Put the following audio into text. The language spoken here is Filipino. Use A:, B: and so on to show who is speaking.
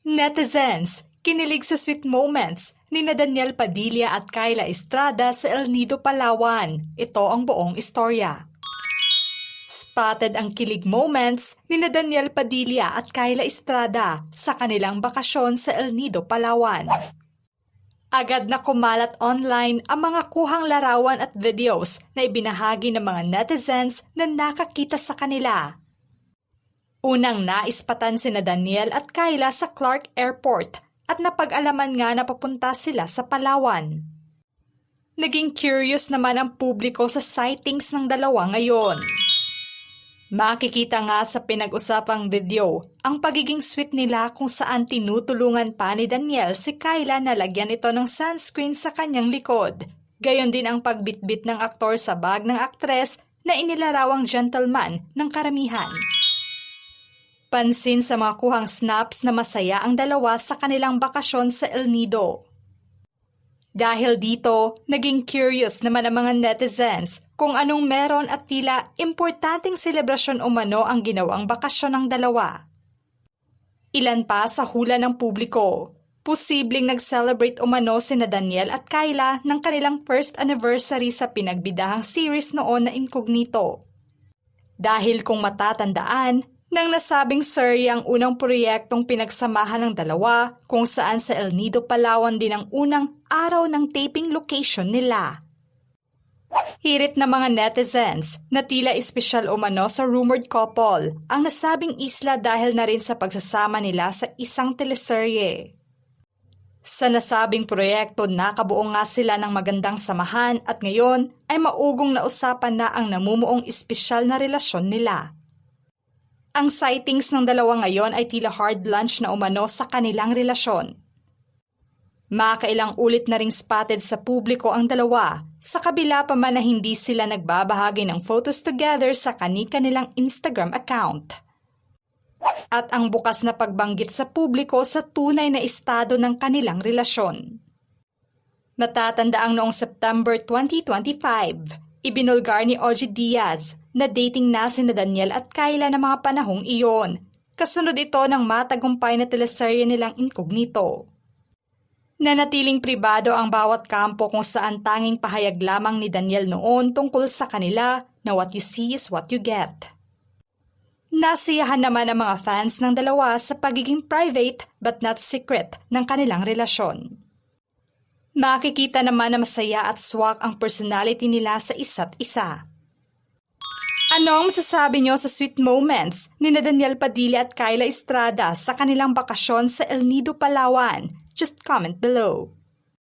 A: Netizens, kinilig sa sweet moments ni Daniel Padilla at Kyla Estrada sa El Nido, Palawan. Ito ang buong istorya. Spotted ang kilig moments ni Daniel Padilla at Kyla Estrada sa kanilang bakasyon sa El Nido, Palawan. Agad na kumalat online ang mga kuhang larawan at videos na ibinahagi ng mga netizens na nakakita sa kanila. Unang naispatan sina Daniel at Kyla sa Clark Airport at napag-alaman nga na papunta sila sa Palawan. Naging curious naman ang publiko sa sightings ng dalawa ngayon. Makikita nga sa pinag-usapang video ang pagiging sweet nila kung saan tinutulungan pa ni Daniel si Kyla na lagyan ito ng sunscreen sa kanyang likod. Gayon din ang pagbitbit ng aktor sa bag ng aktres na inilarawang gentleman ng karamihan. Pansin sa mga kuhang snaps na masaya ang dalawa sa kanilang bakasyon sa El Nido. Dahil dito, naging curious naman ang mga netizens kung anong meron at tila importanteng selebrasyon umano ang ginawang bakasyon ng dalawa. Ilan pa sa hula ng publiko, posibleng nag-celebrate umano sina Daniel at Kyla ng kanilang first anniversary sa pinagbidahang series noon na Incognito. Dahil kung matatandaan, nang nasabing serye ang unang proyektong pinagsamahan ng dalawa kung saan sa El Nido, Palawan din ang unang araw ng taping location nila. Hirit na mga netizens na tila espesyal umano sa rumored couple ang nasabing isla dahil na rin sa pagsasama nila sa isang teleserye. Sa nasabing proyekto nakabuo nga sila ng magandang samahan at ngayon ay maugong na usapan na ang namumuong espesyal na relasyon nila. Ang sightings ng dalawa ngayon ay tila hard lunch na umano sa kanilang relasyon. Makailang ulit na ring spotted sa publiko ang dalawa, sa kabila pa man na hindi sila nagbabahagi ng photos together sa kani-kanilang Instagram account. At ang bukas na pagbanggit sa publiko sa tunay na estado ng kanilang relasyon. Natatandaang noong September 2025, ibinulgar ni Ogie Diaz na dating na sina Daniel at Kyla ng mga panahong iyon. Kasunod ito ng matagumpay na teleserye nilang Incognito. Nanatiling pribado ang bawat kampo kung saan tanging pahayag lamang ni Daniel noon tungkol sa kanila na what you see is what you get. Nasiyahan naman ang mga fans ng dalawa sa pagiging private but not secret ng kanilang relasyon. Makikita naman na masaya at swak ang personality nila sa isa't isa. Anong masasabi niyo sa sweet moments ni Daniel Padilla at Kyla Estrada sa kanilang bakasyon sa El Nido, Palawan? Just comment below.